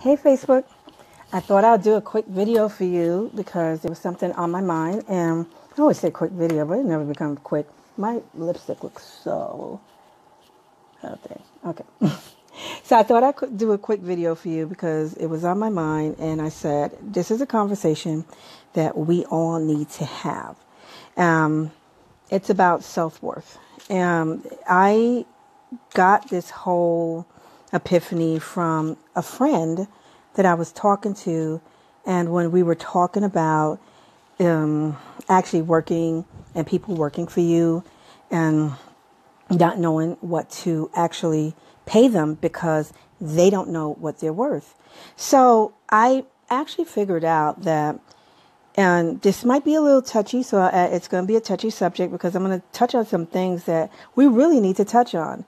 Hey Facebook, I thought I'd do a quick video for you because there was something on my mind, and I always say quick video, but it never becomes quick. My lipstick looks so healthy. Okay. So I thought I could do a quick video for you because it was on my mind, and I said, this is a conversation that we all need to have. It's about self-worth. I got this whole epiphany from a friend that I was talking to, and when we were talking about actually working and people working for you and not knowing what to actually pay them because they don't know what they're worth. So I actually figured out that, and this might be a little touchy, so it's going to be a touchy subject because I'm going to touch on some things that we really need to touch on.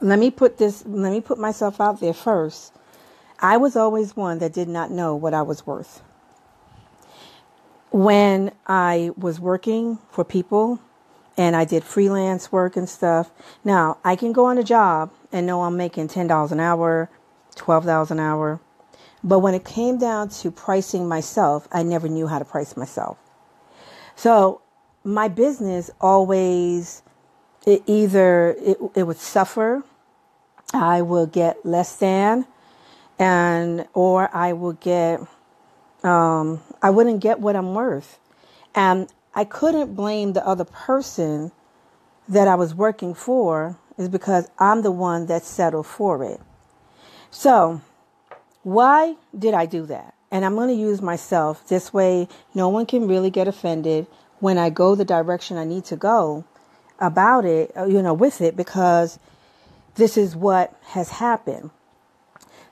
Let me put myself out there first. I was always one that did not know what I was worth. When I was working for people and I did freelance work and stuff, now I can go on a job and know I'm making $10 an hour, $12 an hour. But when it came down to pricing myself, I never knew how to price myself. So my business always, it would suffer. I will get less than, or I will get, I wouldn't get what I'm worth. And I couldn't blame the other person that I was working for, is because I'm the one that settled for it. So why did I do that? And I'm going to use myself. This way, no one can really get offended when I go the direction I need to go about it, with it, because this is what has happened.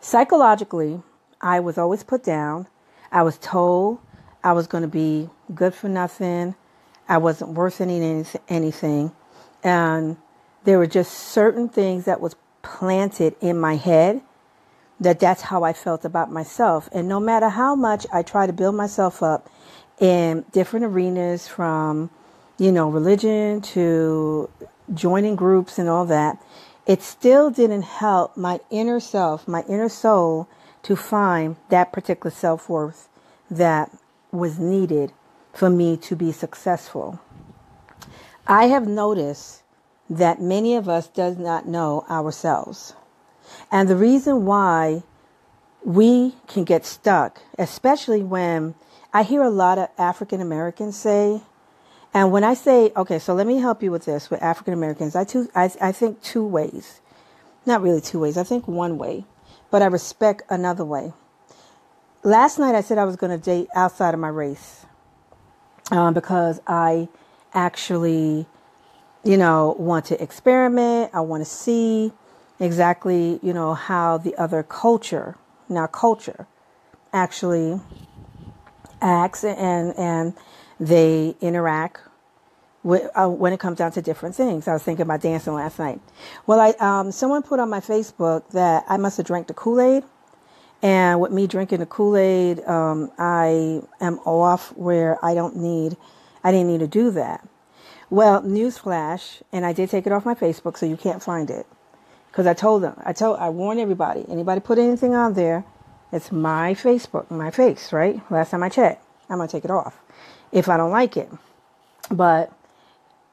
Psychologically, I was always put down. I was told I was going to be good for nothing. I wasn't worth anything. And there were just certain things that was planted in my head that's how I felt about myself. And no matter how much I try to build myself up in different arenas, from, religion to joining groups and all that, it still didn't help my inner self, my inner soul, to find that particular self-worth that was needed for me to be successful. I have noticed that many of us does not know ourselves. And the reason why we can get stuck, especially when I hear a lot of African Americans say, and when I say, okay, so let me help you with this, with African Americans, I think two ways. Not really two ways. I think one way, but I respect another way. Last night I said I was going to date outside of my race because I actually, want to experiment. I want to see exactly, how the other culture actually acts and they interact when it comes down to different things. I was thinking about dancing last night. Well, someone put on my Facebook that I must have drank the Kool-Aid. And with me drinking the Kool-Aid, I am off where I didn't need to do that. Well, newsflash, and I did take it off my Facebook, so you can't find it. Because I warned everybody, anybody put anything on there, it's my Facebook, my face, right? Last time I checked, I'm going to take it off if I don't like it. But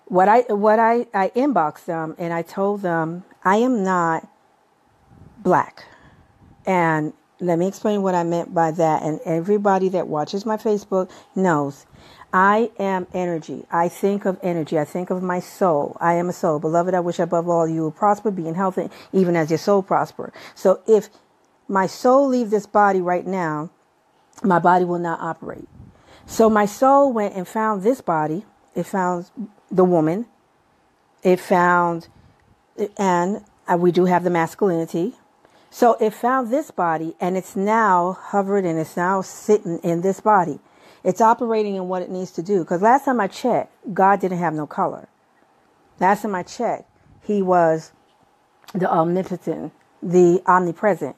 what I inboxed them, and I told them I am not black. And let me explain what I meant by that. And everybody that watches my Facebook knows I am energy. I think of energy. I think of my soul. I am a soul. Beloved, I wish above all you will prosper, be in health, even as your soul prosper. So if my soul leave this body right now, my body will not operate. So my soul went and found this body. It found the woman. It found, and we do have the masculinity. So it found this body, and it's now hovered, and it's now sitting in this body. It's operating in what it needs to do. Because last time I checked, God didn't have no color. Last time I checked, he was the omnipotent, the omnipresent.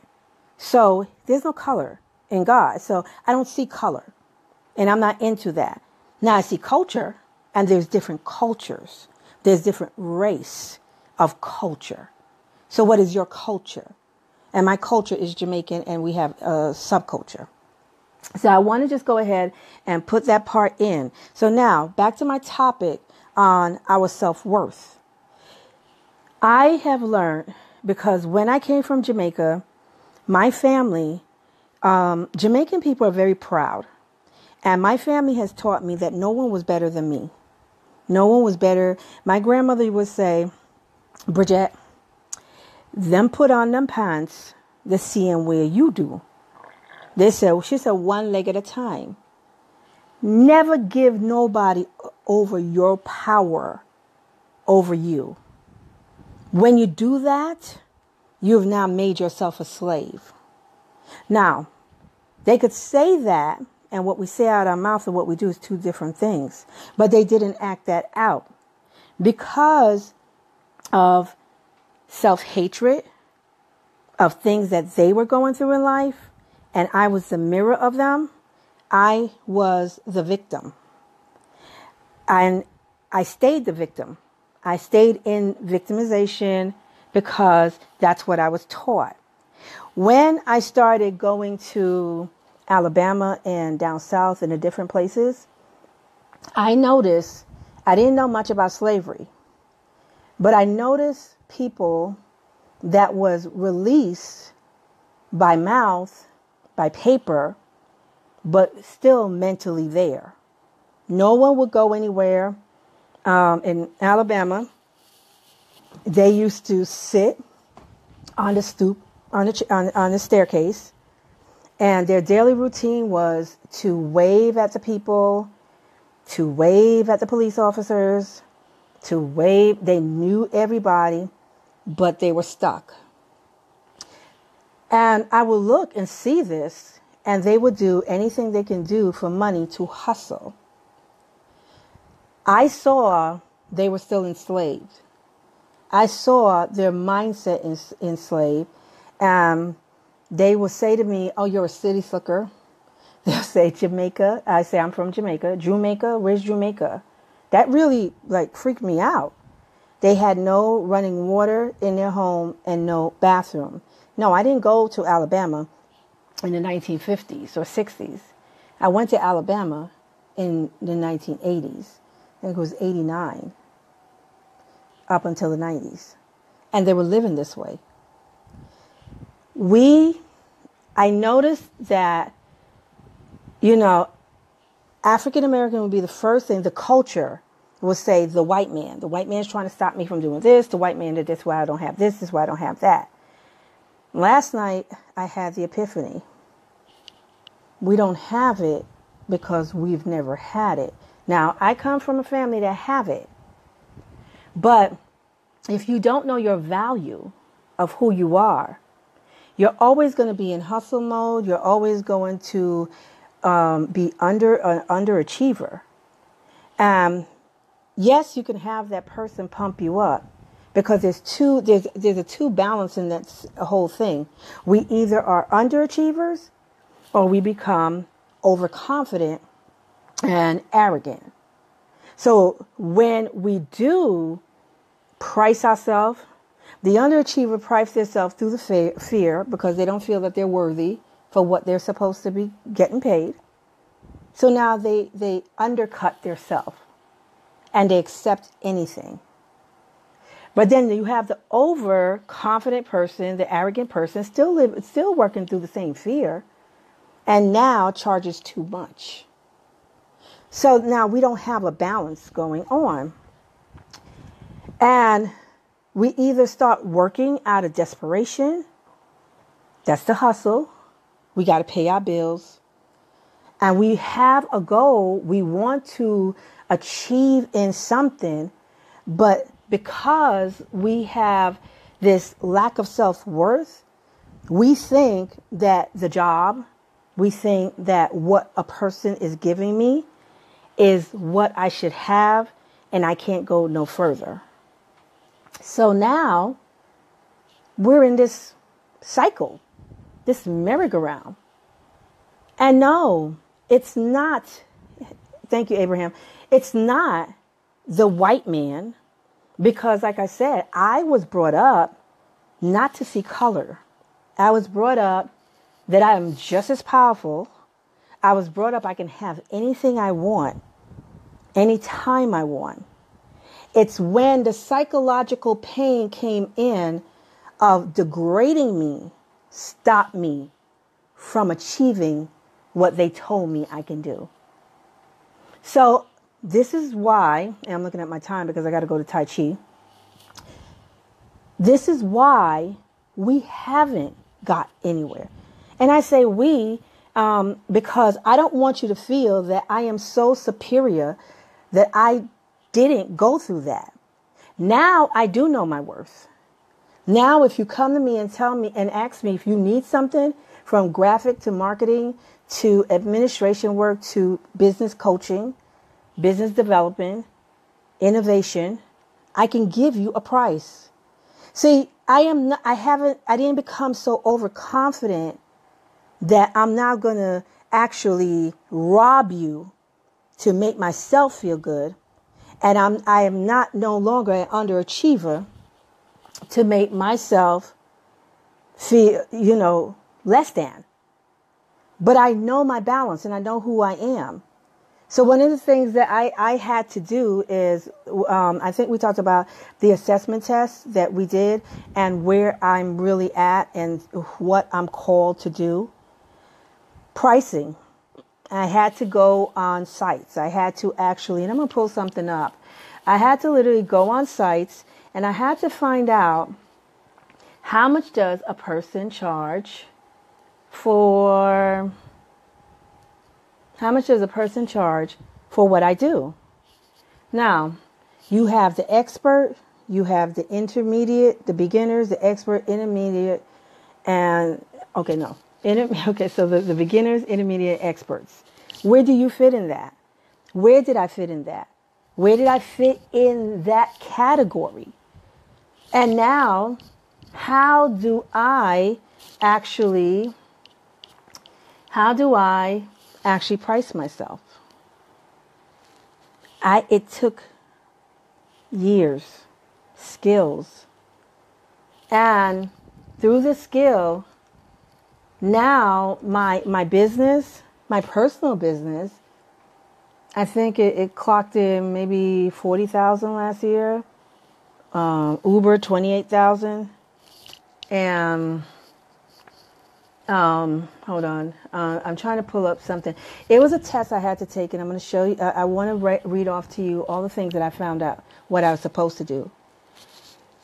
So there's no color in God. So I don't see color. And I'm not into that. Now I see culture, and there's different cultures. There's different race of culture. So what is your culture? And my culture is Jamaican, and we have a subculture. So I want to just go ahead and put that part in. So now back to my topic on our self-worth. I have learned, because when I came from Jamaica, my family, Jamaican people are very proud. And my family has taught me that no one was better than me. No one was better. My grandmother would say, Bridget, them put on them pants, the seeing where you do. She said, one leg at a time. Never give nobody over your power over you. When you do that, you've now made yourself a slave. Now, they could say that, and what we say out of our mouth and what we do is two different things. But they didn't act that out because of self-hatred, of things that they were going through in life. And I was the mirror of them. I was the victim. And I stayed the victim. I stayed in victimization because that's what I was taught. When I started going to Alabama and down south and the different places, I noticed, I didn't know much about slavery, but I noticed people that was released by mouth, by paper, but still mentally there. No one would go anywhere. In Alabama, they used to sit on the stoop, on the staircase, and their daily routine was to wave at the people, to wave at the police officers, to wave. They knew everybody, but they were stuck. And I would look and see this, and they would do anything they can do for money to hustle. I saw they were still enslaved. I saw their mindset enslaved. They will say to me, oh, you're a city slicker. They'll say Jamaica. I say, I'm from Jamaica. Jamaica? Where's Jamaica? That really freaked me out. They had no running water in their home and no bathroom. No, I didn't go to Alabama in the 1950s or 60s. I went to Alabama in the 1980s. I think it was 89 up until the 90s. And they were living this way. I noticed that, African American would be the first thing. The culture would say the white man. The white man's trying to stop me from doing this. The white man did this, why I don't have this. This is why I don't have that. Last night, I had the epiphany. We don't have it because we've never had it. Now, I come from a family that have it. But if you don't know your value of who you are, you're always going to be in hustle mode. You're always going to be an underachiever. Yes, you can have that person pump you up because there's a two balance in that whole thing. We either are underachievers or we become overconfident and arrogant. So when we do price ourselves, the underachiever price themselves through the fear because they don't feel that they're worthy for what they're supposed to be getting paid. So now they undercut their self and they accept anything. But then you have the overconfident person, the arrogant person, still working through the same fear, and now charges too much. So now we don't have a balance going on. And we either start working out of desperation. That's the hustle. We got to pay our bills. And we have a goal we want to achieve in something, but because we have this lack of self-worth, we think that the job, we think that what a person is giving me is what I should have, and I can't go no further. So now we're in this cycle, this merry-go-round. And no, it's not, thank you, Abraham, it's not the white man, because like I said, I was brought up not to see color I was brought up that I am just as powerful. I was brought up I can have anything I want, anytime I want. It's when the psychological pain came in of degrading me, stopped me from achieving what they told me I can do. So this is why, and I'm looking at my time because I got to go to Tai Chi. This is why we haven't got anywhere. And I say we because I don't want you to feel that I am so superior that I didn't go through that. Now I do know my worth. Now if you come to me and tell me and ask me if you need something from graphic to marketing to administration work to business coaching, business development, innovation, I can give you a price. See, I didn't become so overconfident that I'm now going to actually rob you to make myself feel good. And I am not no longer an underachiever to make myself feel, less than. But I know my balance and I know who I am. So one of the things that I had to do is, I think we talked about the assessment test that we did and where I'm really at and what I'm called to do. Pricing. I had to go on sites. I had to actually, and I'm going to pull something up. I had to literally go on sites and I had to find out how much does a person charge for what I do. Now, you have the expert, you have the intermediate, the beginners, the expert, intermediate, and, so the beginners, intermediate, experts. Where do you fit in that? Where did I fit in that? Where did I fit in that category? And now, how do I actually price myself? It took years, skills. And through the skill, now my business, my personal business, I think it clocked in maybe 40,000 last year. Uber 28,000. And hold on. I'm trying to pull up something. It was a test I had to take, and I'm going to show you. I want to read off to you all the things that I found out, what I was supposed to do.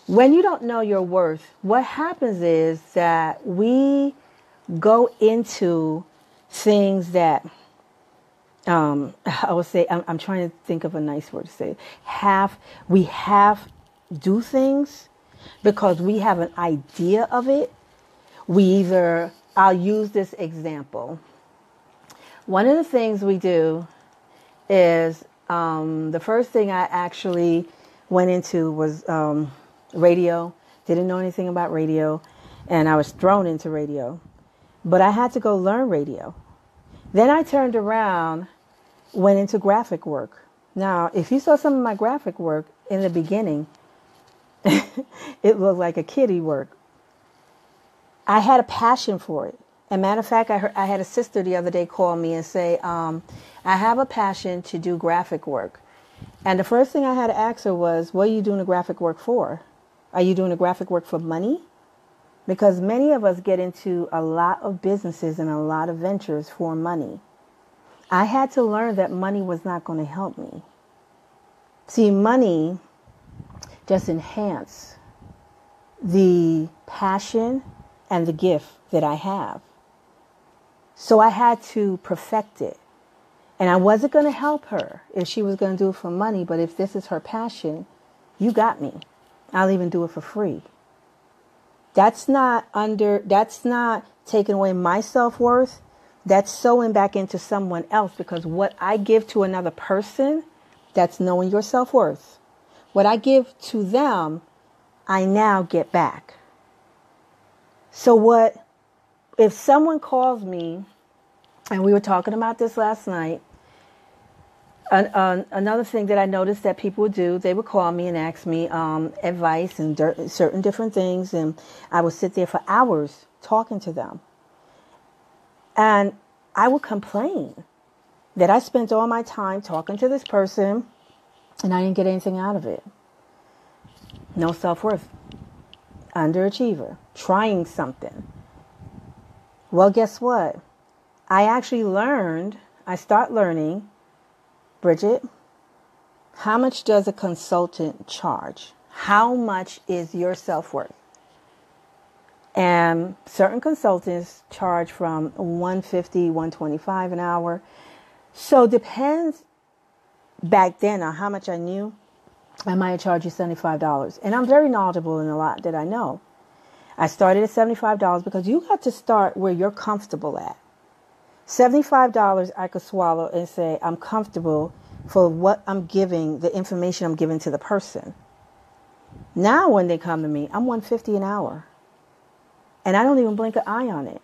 When you don't know your worth, what happens is that we go into things that, I would say, I'm trying to think of a nice word to say. We do things because we have an idea of it. I'll use this example. One of the things we do is, the first thing I actually went into was radio. Didn't know anything about radio, and I was thrown into radio. But I had to go learn radio. Then I turned around, went into graphic work. Now, if you saw some of my graphic work in the beginning, it looked like a kiddie work. I had a passion for it. As a matter of fact, I had a sister the other day call me and say, I have a passion to do graphic work. And the first thing I had to ask her was, what are you doing the graphic work for? Are you doing the graphic work for money? Because many of us get into a lot of businesses and a lot of ventures for money. I had to learn that money was not going to help me. See, money just enhance the passion and the gift that I have. So I had to perfect it. And I wasn't going to help her if she was going to do it for money. But if this is her passion, you got me. I'll even do it for free. That's not taking away my self-worth. That's sewing back into someone else, because what I give to another person, that's knowing your self-worth. What I give to them, I now get back. So if someone calls me, and we were talking about this last night, Another thing that I noticed that people would do, they would call me and ask me advice and certain different things, and I would sit there for hours talking to them. And I would complain that I spent all my time talking to this person and I didn't get anything out of it. No self-worth. Underachiever. Trying something. Well, guess what? I start learning, Bridget, how much does a consultant charge? How much is your self-worth? And certain consultants charge from $150, $125 an hour. So depends back then on how much I knew. I might charge you $75. And I'm very knowledgeable in a lot that I know. I started at $75 because you got to start where you're comfortable at. $75 I could swallow and say I'm comfortable for what I'm giving, the information I'm giving to the person. Now when they come to me, I'm $150 an hour. And I don't even blink an eye on it.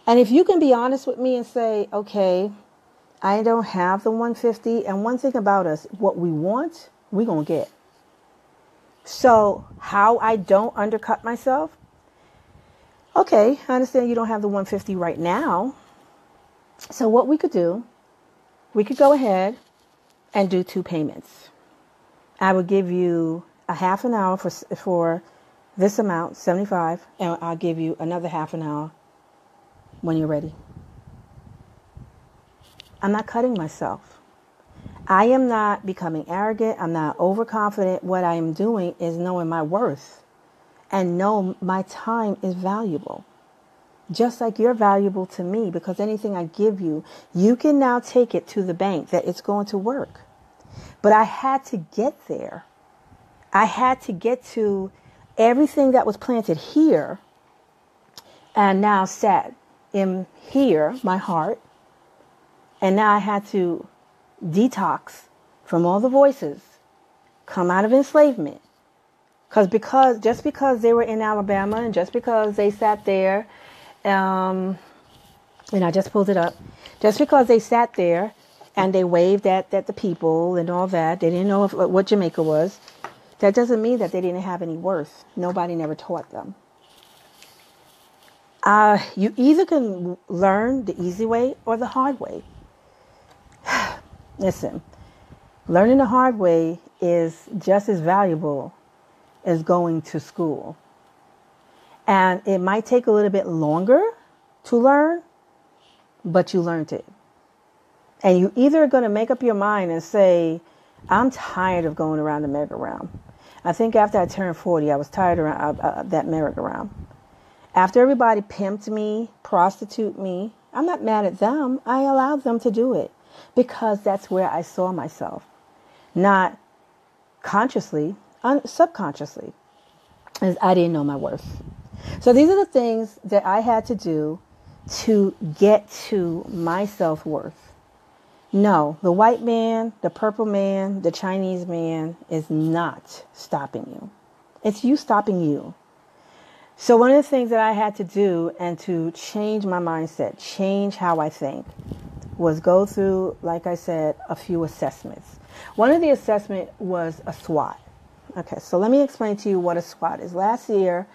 And if you can be honest with me and say, okay, I don't have the $150. And one thing about us, what we want, we're going to get. So how I don't undercut myself? Okay, I understand you don't have the $150 right now. So what we could do, we could go ahead and do 2 payments. I would give you a half an hour for this amount, $75, and I'll give you another half an hour when you're ready. I'm not cutting myself. I am not becoming arrogant. I'm not overconfident. What I am doing is knowing my worth and know my time is valuable. Just like you're valuable to me, because anything I give you, you can now take it to the bank that it's going to work. But I had to get there. I had to get to everything that was planted here and now sat in here, my heart. And now I had to detox from all the voices, come out of enslavement. Just because they were in Alabama and just because they sat there, and I just pulled it up, just because they sat there and they waved at the people and all that, they didn't know what Jamaica was, that doesn't mean that they didn't have any worth. Nobody never taught them. You either can learn the easy way or the hard way. Listen, learning the hard way is just as valuable as going to school. And it might take a little bit longer to learn, but you learned it. And you either are going to make up your mind and say, I'm tired of going around the merry-go-round. I think after I turned 40, I was tired of that merry-go-round. After everybody pimped me, prostitute me, I'm not mad at them. I allowed them to do it because that's where I saw myself. Not consciously, subconsciously, as I didn't know my worth. So these are the things that I had to do to get to my self-worth. No, the white man, the purple man, the Chinese man is not stopping you. It's you stopping you. So one of the things that I had to do and to change my mindset, change how I think, was go through, like I said, a few assessments. One of the assessments was a SWOT. Okay, so let me explain to you what a SWOT is. Last year,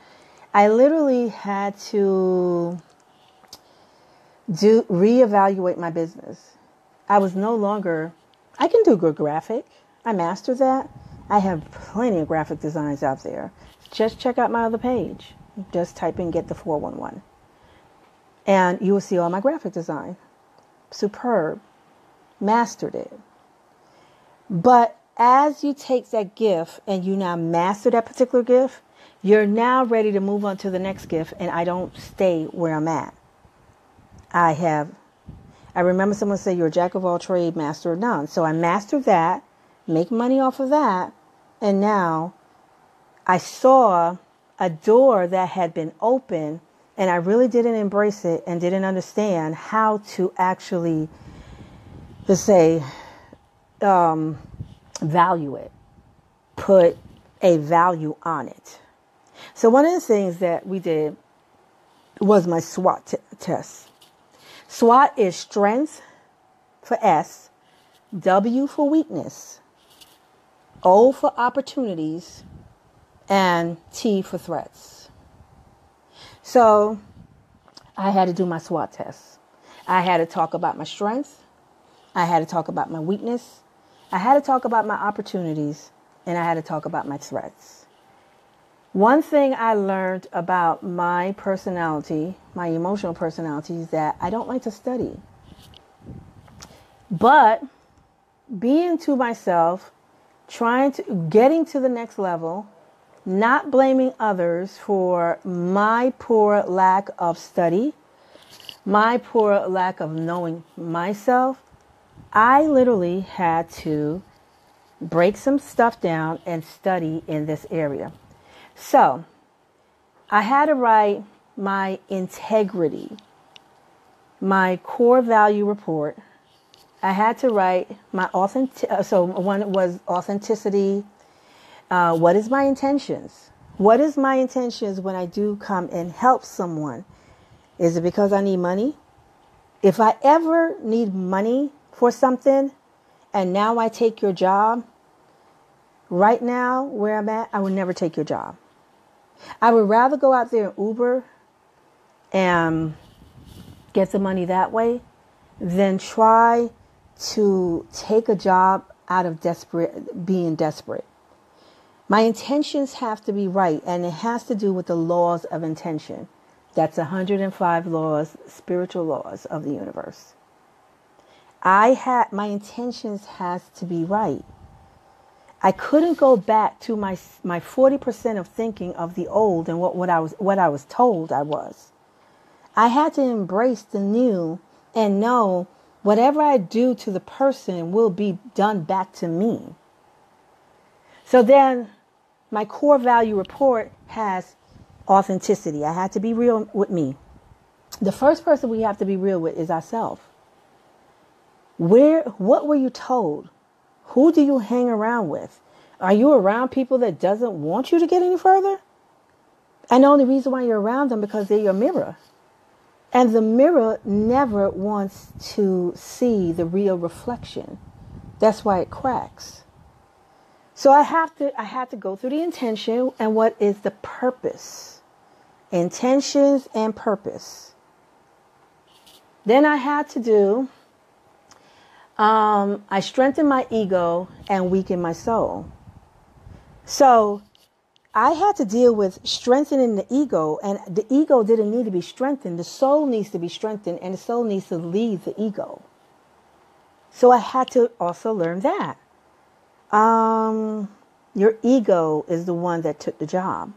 I literally had to reevaluate my business. I was no longer, I can do good graphic. I mastered that. I have plenty of graphic designs out there. Just check out my other page. Just type in Get the 411. And you will see all my graphic design. Superb. Mastered it. But as you take that gift and you now master that particular gift, you're now ready to move on to the next gift, and I don't stay where I'm at. I remember someone say you're a jack of all trades, master of none. So I mastered that, make money off of that, and now I saw a door that had been open, and I really didn't embrace it and didn't understand how to actually, let's say, value it, put a value on it. So one of the things that we did was my SWOT test. SWOT is strength for S, W for weakness, O for opportunities, and T for threats. So I had to do my SWOT test. I had to talk about my strengths. I had to talk about my weakness. I had to talk about my opportunities, and I had to talk about my threats. One thing I learned about my personality, my emotional personality, is that I don't like to study. But being to myself, getting to the next level, not blaming others for my poor lack of study, my poor lack of knowing myself, I literally had to break some stuff down and study in this area. So I had to write my integrity, my core value report. I had to write my so one was authenticity. What is my intentions? What is my intentions when I do come and help someone? Is it because I need money? If I ever need money for something and now I take your job, right now where I'm at, I would never take your job. I would rather go out there and Uber and get the money that way than try to take a job out of being desperate. My intentions have to be right, and it has to do with the laws of intention. That's 105 laws, spiritual laws of the universe. My intentions has to be right. I couldn't go back to my 40% of thinking of the old and what I was told I was. I had to embrace the new and know whatever I do to the person will be done back to me. So then my core value report has authenticity. I had to be real with me. The first person we have to be real with is ourselves. What were you told? Who do you hang around with? Are you around people that doesn't want you to get any further? And the only reason why you're around them because they're your mirror. And the mirror never wants to see the real reflection. That's why it cracks. So I had to go through the intention and what is the purpose. Intentions and purpose. Then I had to do, I strengthened my ego and weakened my soul. So I had to deal with strengthening the ego, and the ego didn't need to be strengthened. The soul needs to be strengthened, and the soul needs to lead the ego. So I had to also learn that. Your ego is the one that took the job.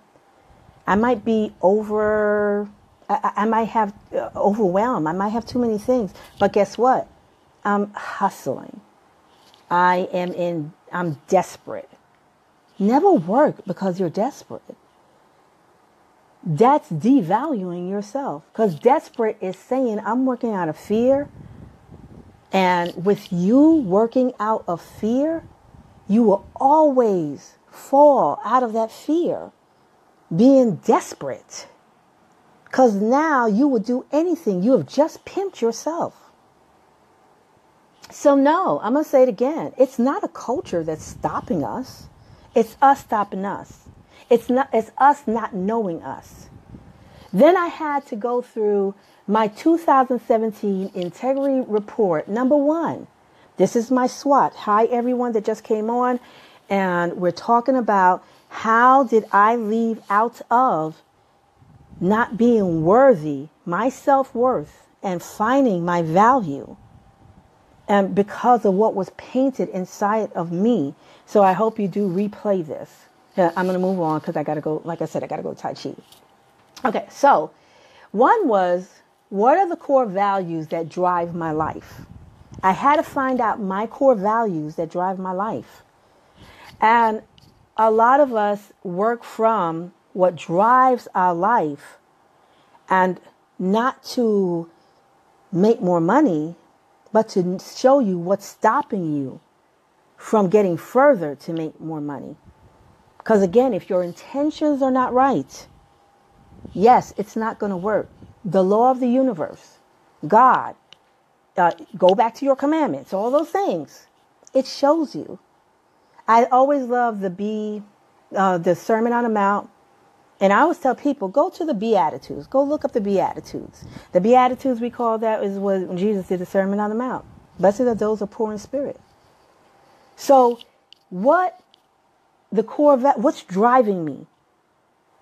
I might be I might have overwhelmed. I might have too many things. But guess what? I'm hustling. I'm desperate. Never work because you're desperate. That's devaluing yourself. Because desperate is saying, I'm working out of fear. And with you working out of fear, you will always fall out of that fear, being desperate. Because now you will do anything. You have just pimped yourself. So no, I'm going to say it again. It's not a culture that's stopping us. It's us stopping us. It's us not knowing us. Then I had to go through my 2017 integrity report. Number 1, this is my SWOT. Hi, everyone that just came on. And we're talking about how did I leave out of not being worthy, my self-worth, and finding my value. And because of what was painted inside of me. So I hope you do replay this. I'm going to move on because I got to go, like I said, I got to go Tai Chi. Okay, so one was, what are the core values that drive my life? I had to find out my core values that drive my life. And a lot of us work from what drives our life and not to make more money, but to show you what's stopping you from getting further to make more money. Because again, if your intentions are not right, yes, it's not going to work. The law of the universe, God, go back to your commandments, all those things. it shows you. I always love the Sermon on the Mount. And I always tell people, go to the Beatitudes. Go look up the Beatitudes. The Beatitudes, we call that, is when Jesus did the Sermon on the Mount. Blessed are those who are poor in spirit. So what's driving me?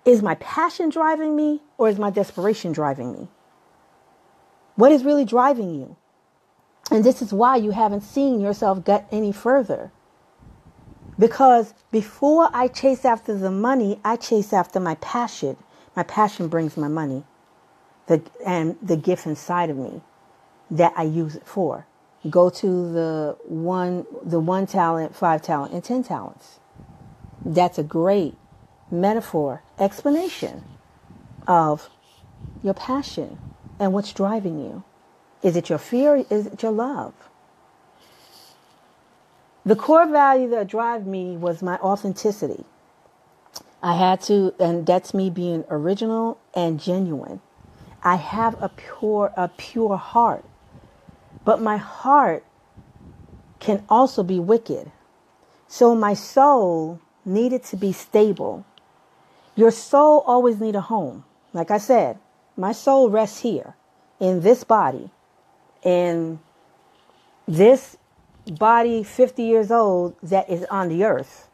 Is my passion driving me, or is my desperation driving me? What is really driving you? And this is why you haven't seen yourself get any further. Because before I chase after the money, I chase after my passion. My passion brings my money, and the gift inside of me that I use it for. Go to the one talent, 5 talent, and 10 talents. That's a great metaphor, explanation of your passion and what's driving you. Is it your fear? Is it your love? The core value that drive me was my authenticity. I had to, and that's me being original and genuine. I have a pure heart, but my heart can also be wicked. So my soul needed to be stable. Your soul always need a home. Like I said, my soul rests here in this body, and this body 50 years old that is on the earth.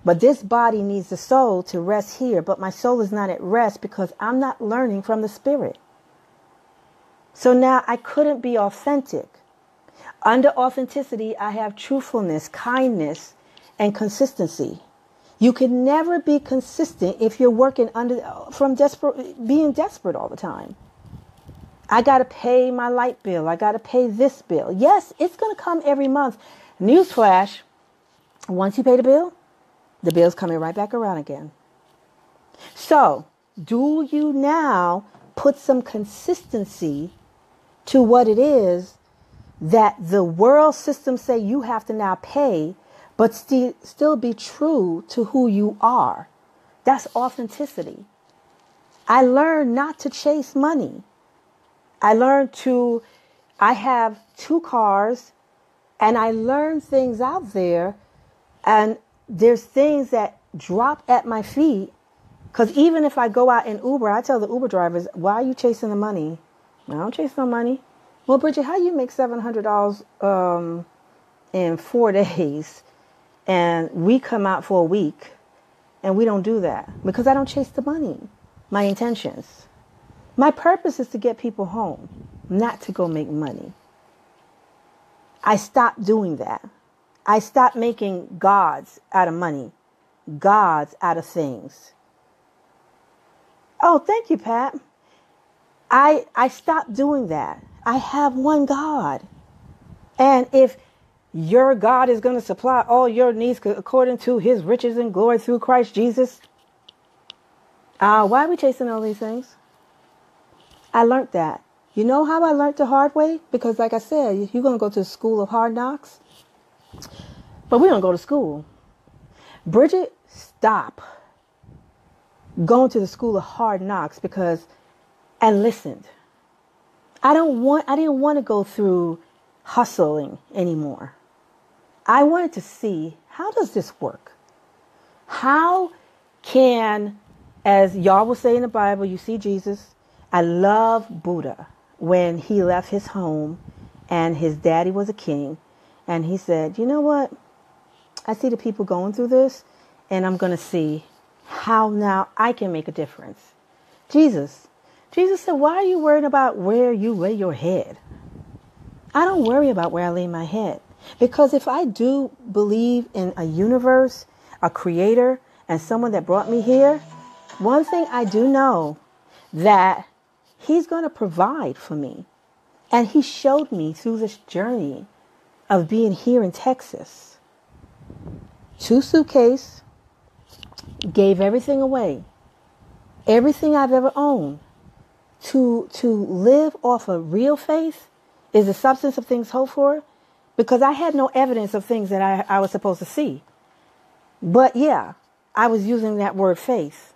But this body needs the soul to rest here. But my soul is not at rest because I'm not learning from the spirit. So now I couldn't be authentic. Under authenticity, I have truthfulness, kindness, and consistency. You can never be consistent if you're working being desperate all the time. I got to pay my light bill. I got to pay this bill. Yes, it's going to come every month. Newsflash, once you pay the bill's coming right back around again. So, do you now put some consistency to what it is that the world system say you have to now pay, but still be true to who you are? That's authenticity. I learned not to chase money. I have 2 cars, and I learned things out there, and there's things that drop at my feet, because even if I go out in Uber, I tell the Uber drivers, why are you chasing the money? I don't chase no money. Well, Bridget, how you make $700 in 4 days, and we come out for a week, and we don't do that? Because I don't chase the money, my intentions. My purpose is to get people home, not to go make money. I stopped doing that. I stopped making gods out of money, gods out of things. Oh, thank you, Pat. I stopped doing that. I have one God. And if your God is going to supply all your needs according to his riches and glory through Christ Jesus, why are we chasing all these things? I learned that. You know how I learned the hard way? Because like I said, you're going to go to the school of hard knocks. But we don't go to school. Bridget, stop going to the school of hard knocks and listened. I didn't want to go through hustling anymore. I wanted to see, how does this work? How can, as y'all will say in the Bible, you see Jesus. I love Buddha when he left his home and his daddy was a king. And he said, you know what? I see the people going through this, and I'm going to see how now I can make a difference. Jesus said, why are you worried about where you lay your head? I don't worry about where I lay my head. Because if I do believe in a universe, a creator, and someone that brought me here, one thing I do know, that he's going to provide for me. And he showed me through this journey of being here in Texas. 2 suitcases, gave everything away. Everything I've ever owned. To live off of real faith is the substance of things hoped for. Because I had no evidence of things that I was supposed to see. But yeah, I was using that word faith.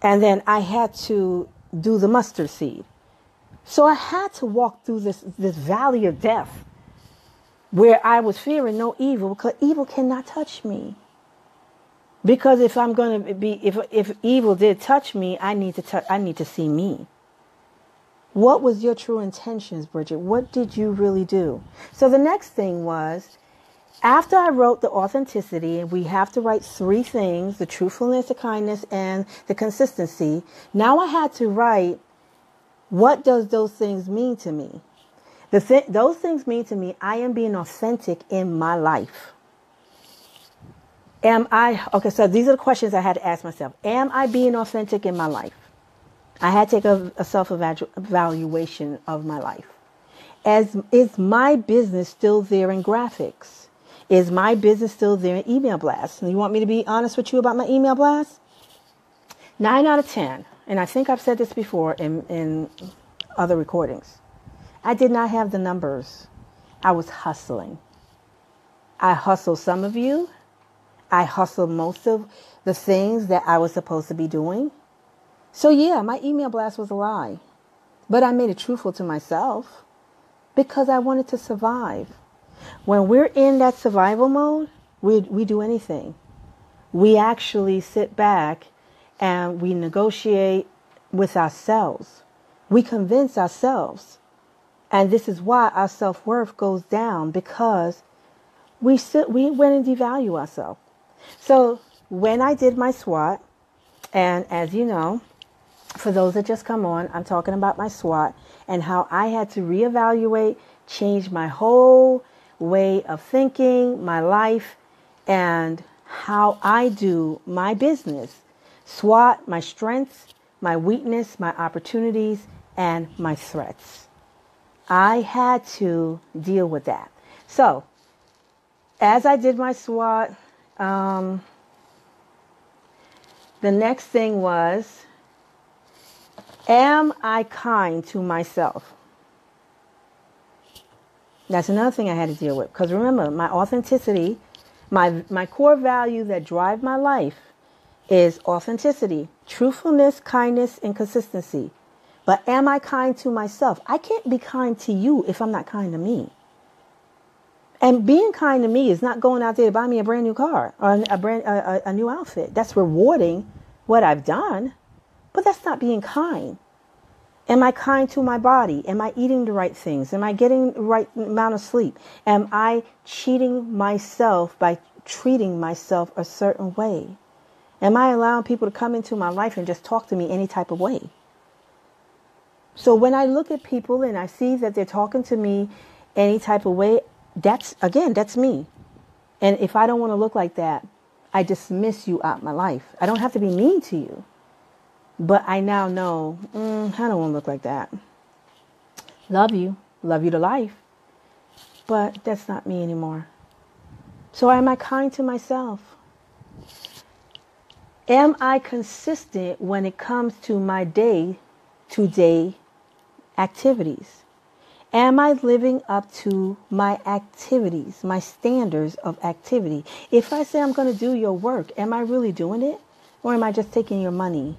And then I had to do the mustard seed. So I had to walk through this valley of death. where I was fearing no evil, because evil cannot touch me. Because if I'm going to be, if evil did touch me, I need to see me. What was your true intentions, Bridget? What did you really do? So the next thing was, after I wrote the authenticity, and we have to write 3 things: the truthfulness, the kindness, and the consistency. Now I had to write, what does those things mean to me? Those things mean to me, I am being authentic in my life. Okay, so these are the questions I had to ask myself. Am I being authentic in my life? I had to take a self-evaluation of my life. Is my business still there in graphics? Is my business still there in email blasts? And you want me to be honest with you about my email blasts? 9 out of 10, and I think I've said this before in other recordings, I did not have the numbers. I was hustling. I hustled some of you. I hustled most of the things that I was supposed to be doing. So yeah, my email blast was a lie. But I made it truthful to myself because I wanted to survive. When we're in that survival mode, we do anything. We actually sit back and we negotiate with ourselves. We convince ourselves. And this is why our self-worth goes down, because we went and devalue ourselves. So when I did my SWOT, and as you know, for those that just come on, I'm talking about my SWOT and how I had to reevaluate, change my whole way of thinking, my life, and how I do my business. SWOT, my strengths, my weakness, my opportunities, and my threats. I had to deal with that. So as I did my SWOT, the next thing was, am I kind to myself? That's another thing I had to deal with. Because remember, my authenticity, my core value that drive my life is authenticity, truthfulness, kindness, and consistency. But am I kind to myself? I can't be kind to you if I'm not kind to me. And being kind to me is not going out there to buy me a brand new car or a new outfit. That's rewarding what I've done, but that's not being kind. Am I kind to my body? Am I eating the right things? Am I getting the right amount of sleep? Am I cheating myself by treating myself a certain way? Am I allowing people to come into my life and just talk to me any type of way? So when I look at people and I see that they're talking to me any type of way, that's me. And if I don't want to look like that, I dismiss you out my life. I don't have to be mean to you. But I now know, I don't want to look like that. Love you to life. But that's not me anymore. So am I kind to myself? Am I consistent when it comes to my day-to-day activities? Am I living up to my activities, my standards of activity? If I say I'm going to do your work, am I really doing it? Or am I just taking your money?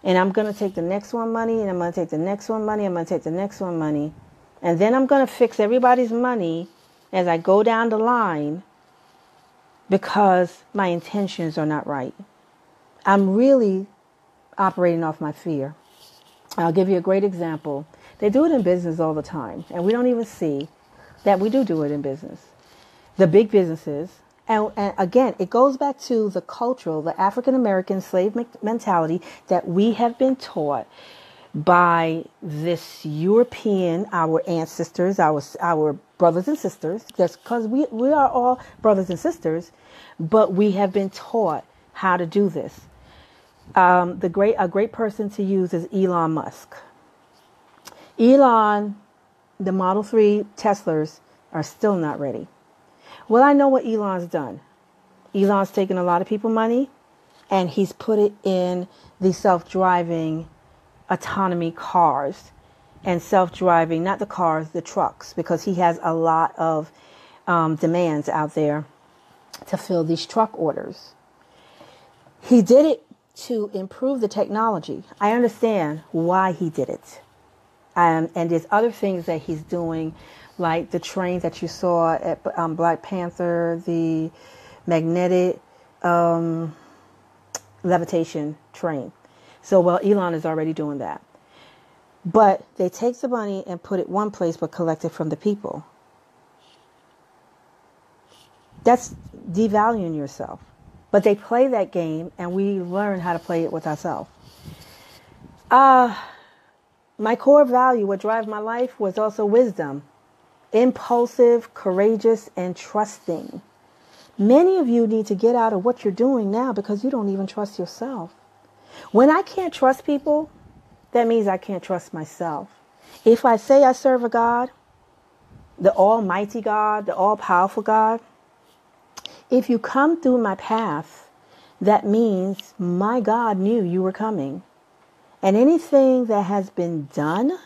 And I'm going to take the next one money, and I'm going to take the next one money, I'm going to take the next one money. And then I'm going to fix everybody's money as I go down the line because my intentions are not right. I'm really operating off my fear. I'll give you a great example. They do it in business all the time, and we don't even see that we do it in business. The big businesses, and again, it goes back to the cultural, the African-American slave mentality that we have been taught by this European, our ancestors, our brothers and sisters, just because we are all brothers and sisters, but we have been taught how to do this. A great person to use is Elon Musk. Elon, the Model 3 Teslas are still not ready. Well, I know what Elon's done. Elon's taken a lot of people's money and he's put it in the self-driving autonomy cars and self-driving, not the cars, the trucks, because he has a lot of demands out there to fill these truck orders. He did it to improve the technology. I understand why he did it. And there's other things that he's doing like the train that you saw at Black Panther, the magnetic levitation train. So, well, Elon is already doing that. But they take the money and put it one place, but collect it from the people. That's devaluing yourself. But they play that game, and we learn how to play it with ourselves. My core value, what drives my life, was also wisdom. Impulsive, courageous, and trusting. Many of you need to get out of what you're doing now because you don't even trust yourself. When I can't trust people, that means I can't trust myself. If I say I serve a God, the Almighty God, the all-powerful God, if you come through my path, that means my God knew you were coming. And anything that has been done,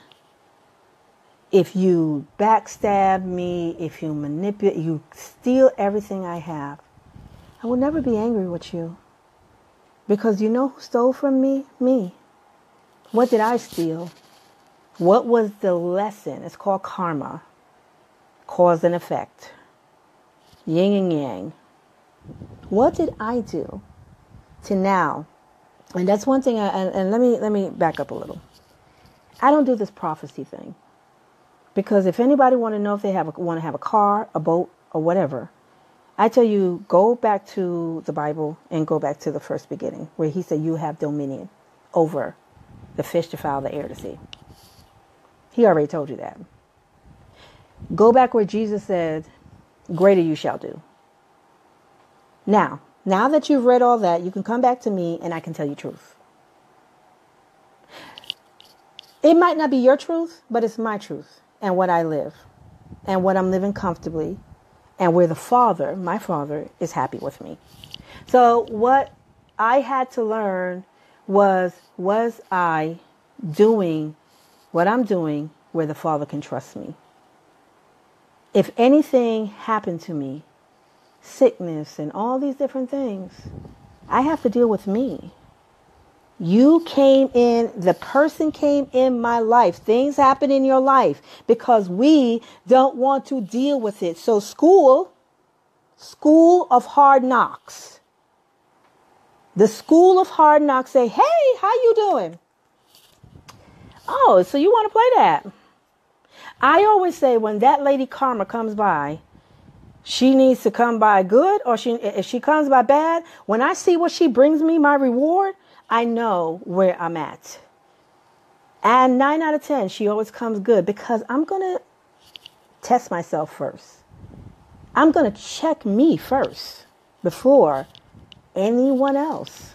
if you backstab me, if you manipulate, you steal everything I have, I will never be angry with you. Because you know who stole from me? Me. What did I steal? What was the lesson? It's called karma. Cause and effect. Yin and yang. What did I do to now? And that's one thing. And let me back up a little. I don't do this prophecy thing. Because if anybody want to know if they want to have a car, a boat, or whatever, I tell you, go back to the Bible and go back to the first beginning, where he said you have dominion over the fish, the fowl, the air, the sea. He already told you that. Go back where Jesus said, greater you shall do. Now that you've read all that, you can come back to me and I can tell you truth. It might not be your truth, but it's my truth and what I live and what I'm living comfortably and where the Father, my Father, is happy with me. So what I had to learn was I doing what I'm doing where the Father can trust me? If anything happened to me, sickness and all these different things, I have to deal with me. The person came in my life. Things happen in your life because we don't want to deal with it. So school of hard knocks. The school of hard knocks say, hey, how you doing? Oh, so you want to play that? I always say when that lady karma comes by, she needs to come by good, or if she comes by bad, when I see what she brings me, my reward, I know where I'm at. And 9 out of 10, she always comes good because I'm going to test myself first. I'm going to check me first before anyone else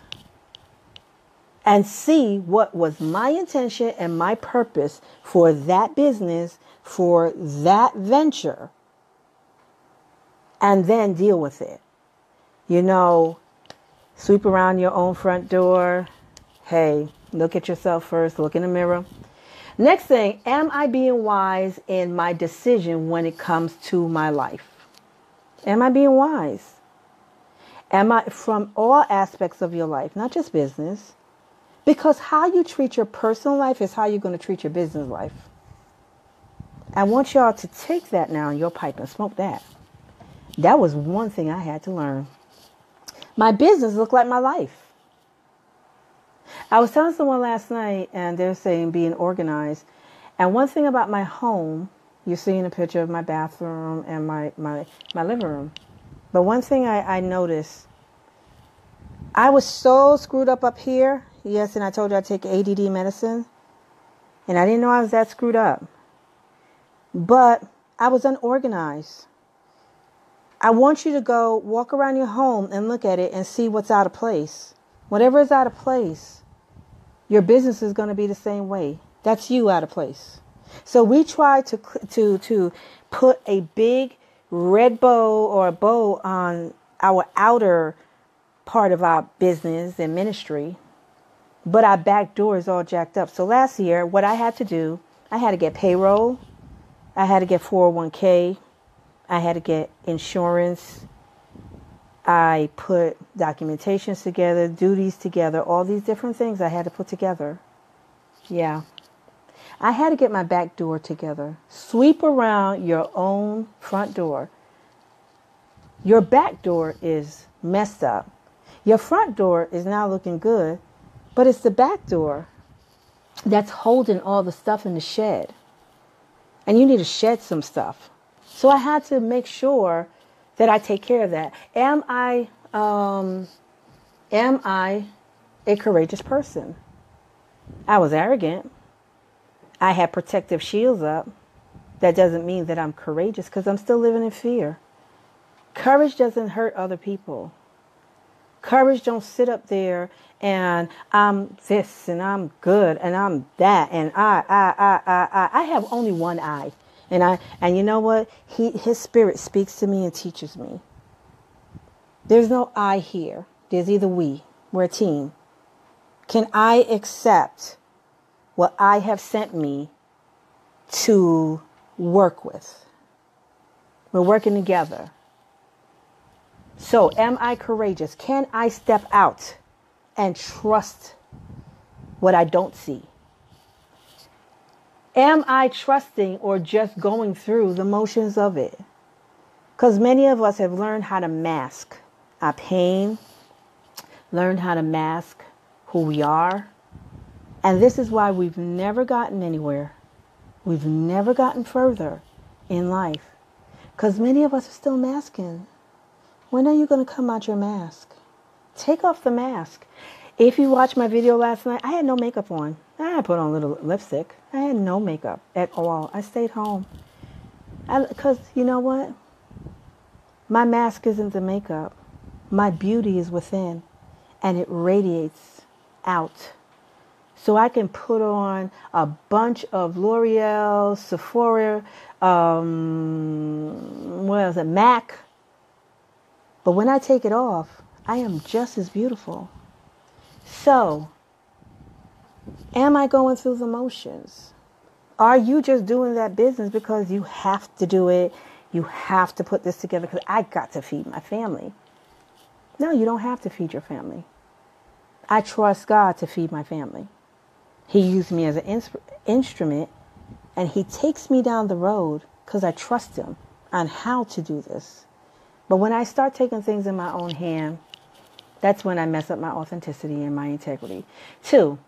and see what was my intention and my purpose for that business, for that venture, and then deal with it. You know, sweep around your own front door. Hey, look at yourself first. Look in the mirror. Next thing, am I being wise in my decision when it comes to my life? Am I being wise? Am I from all aspects of your life, not just business? Because how you treat your personal life is how you're going to treat your business life. I want y'all to take that now in your pipe and smoke that. That was one thing I had to learn. My business looked like my life. I was telling someone last night, and they're saying being organized. And one thing about my home, you're seeing a picture of my bathroom and my living room. But one thing I noticed, I was so screwed up here. Yes, and I told you I take ADD medicine. And I didn't know I was that screwed up. But I was unorganized. I want you to go walk around your home and look at it and see what's out of place. Whatever is out of place, your business is going to be the same way. That's you out of place. So we try to put a big red bow or a bow on our outer part of our business and ministry, but our back door is all jacked up. So last year, what I had to do, I had to get payroll, I had to get 401k, I had to get insurance, I put documentations together, duties together, all these different things I had to put together. Yeah. I had to get my back door together. Sweep around your own front door. Your back door is messed up. Your front door is now looking good, but it's the back door that's holding all the stuff in the shed. And you need to shed some stuff. So I had to make sure that I take care of that. Am I a courageous person? I was arrogant. I had protective shields up. That doesn't mean that I'm courageous because I'm still living in fear. Courage doesn't hurt other people. Courage don't sit up there and I'm this and I'm good and I'm that and I have only one eye. And you know what? His spirit speaks to me and teaches me. There's no I here. There's either we. We're a team. Can I accept what I have sent me to work with? We're working together. So am I courageous? Can I step out and trust what I don't see? Am I trusting or just going through the motions of it? Because many of us have learned how to mask our pain, learned how to mask who we are. And this is why we've never gotten anywhere. We've never gotten further in life. Because many of us are still masking. When are you going to come out your mask? Take off the mask. If you watched my video last night, I had no makeup on. I had put on a little lipstick. I had no makeup at all. I stayed home. Because you know what? My mask isn't the makeup. My beauty is within. And it radiates out. So I can put on a bunch of L'Oreal, Sephora, MAC. But when I take it off, I am just as beautiful. So, am I going through the motions? Are you just doing that business because you have to do it? You have to put this together because I got to feed my family. No, you don't have to feed your family. I trust God to feed my family. He used me as an instrument, and he takes me down the road because I trust him on how to do this. But when I start taking things in my own hand, that's when I mess up my authenticity and my integrity. 2,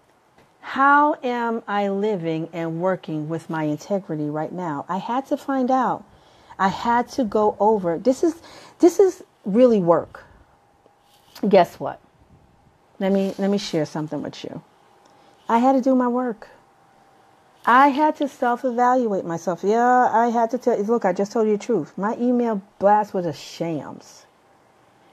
how am I living and working with my integrity right now? I had to find out. I had to go over. This is really work. Guess what? Let me share something with you. I had to do my work. I had to self-evaluate myself. Yeah, I had to tell you, look, I just told you the truth. My email blast was a shams.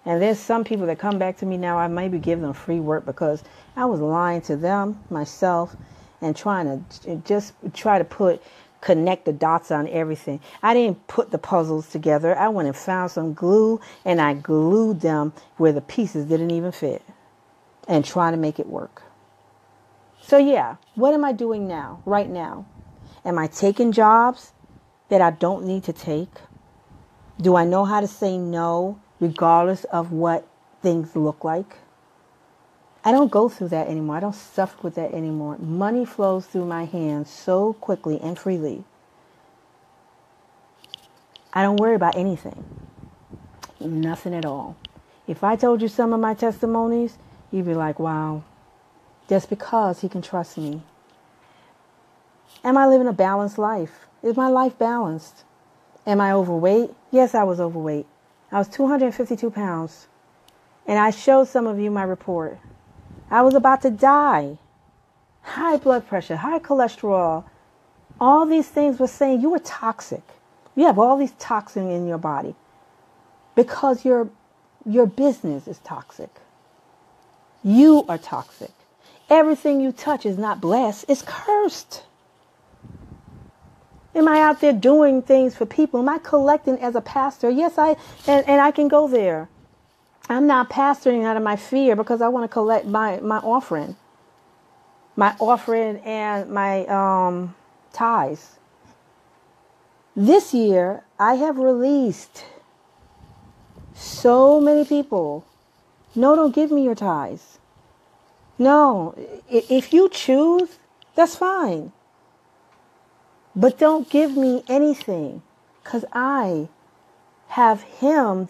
And there's some people that come back to me now, I maybe give them free work because I was lying to them, myself, and trying to connect the dots on everything. I didn't put the puzzles together. I went and found some glue and I glued them where the pieces didn't even fit and trying to make it work. So yeah, what am I doing now, right now? Am I taking jobs that I don't need to take? Do I know how to say no regardless of what things look like? I don't go through that anymore. I don't suffer with that anymore. Money flows through my hands so quickly and freely. I don't worry about anything. Nothing at all. If I told you some of my testimonies, you'd be like, wow. Just because he can trust me. Am I living a balanced life? Is my life balanced? Am I overweight? Yes, I was overweight. I was 252 pounds. And I showed some of you my report. I was about to die. High blood pressure, high cholesterol. All these things were saying you were toxic. You have all these toxins in your body. Because your business is toxic. You are toxic. Everything you touch is not blessed, it's cursed. Am I out there doing things for people? Am I collecting as a pastor? Yes, I can go there. I'm not pastoring out of my fear because I want to collect my offering. My offering and my tithes. This year, I have released so many people. No, don't give me your tithes. No, if you choose, that's fine. But don't give me anything, because I have him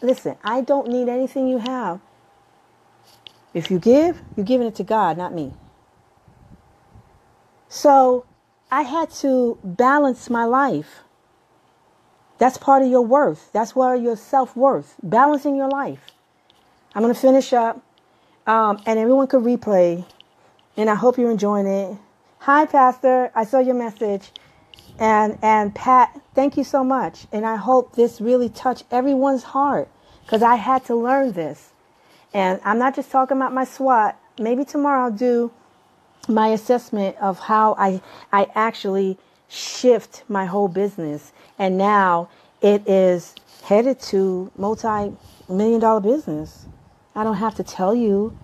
listen, I don't need anything you have. If you give, you're giving it to God, not me. So I had to balance my life. That's part of your worth. That's where your self-worth, balancing your life. I'm going to finish up, and everyone could replay, and I hope you're enjoying it. Hi, Pastor. I saw your message. And Pat, thank you so much. And I hope this really touched everyone's heart, because I had to learn this. And I'm not just talking about my SWOT. Maybe tomorrow I'll do my assessment of how I actually shift my whole business. And now it is headed to multi-million-dollar business. I don't have to tell you.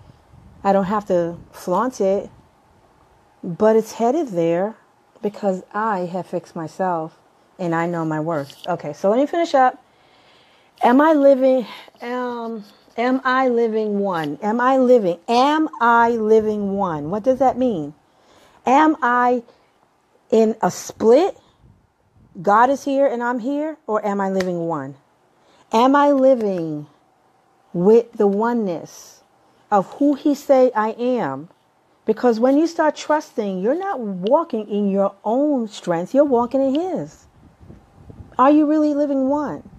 I don't have to flaunt it. But it's headed there because I have fixed myself and I know my worth. Okay, so let me finish up. Am I living one? Am I living one? What does that mean? Am I in a split? God is here and I'm here, or am I living one? Am I living with the oneness of who he say I am? Because when you start trusting, you're not walking in your own strength, you're walking in his. Are you really living one?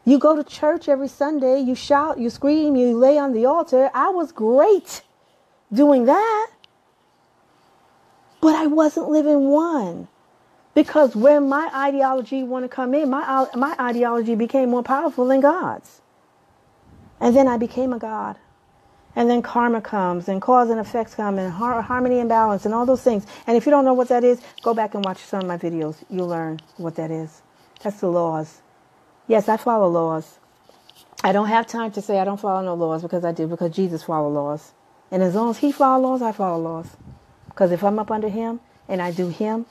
You go to church every Sunday, you shout, you scream, you lay on the altar. I was great doing that. But I wasn't living one. Because when my ideology want to come in, my ideology became more powerful than God's. And then I became a God. And then karma comes, and cause and effects come, and harmony and balance, and all those things. And if you don't know what that is, go back and watch some of my videos. You'll learn what that is. That's the laws. Yes, I follow laws. I don't have time to say I don't follow no laws, because I do, because Jesus followed laws. And as long as he followed laws, I follow laws. Because if I'm up under him and I do him,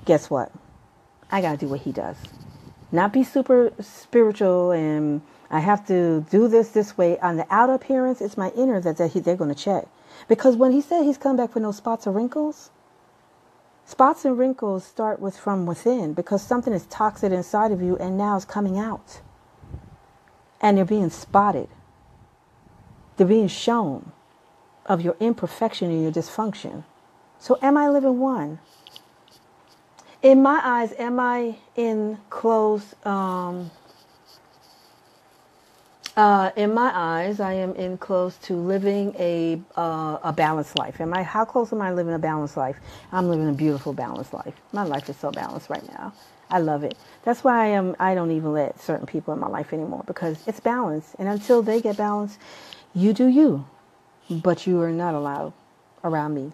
guess what? I got to do what he does. Not be super spiritual and I have to do this way. On the outer appearance, it's my inner that they're going to check. Because when he said he's come back with no spots or wrinkles, spots and wrinkles start from within, because something is toxic inside of you and now it's coming out. And they're being spotted. They're being shown of your imperfection and your dysfunction. So am I living one? In my eyes, am I in close... in my eyes, I am in close to living a balanced life. How close am I living a balanced life? I'm living a beautiful balanced life. My life is so balanced right now. I love it. That's why I don't even let certain people in my life anymore, because it's balanced. And until they get balanced, you do you. But you are not allowed around me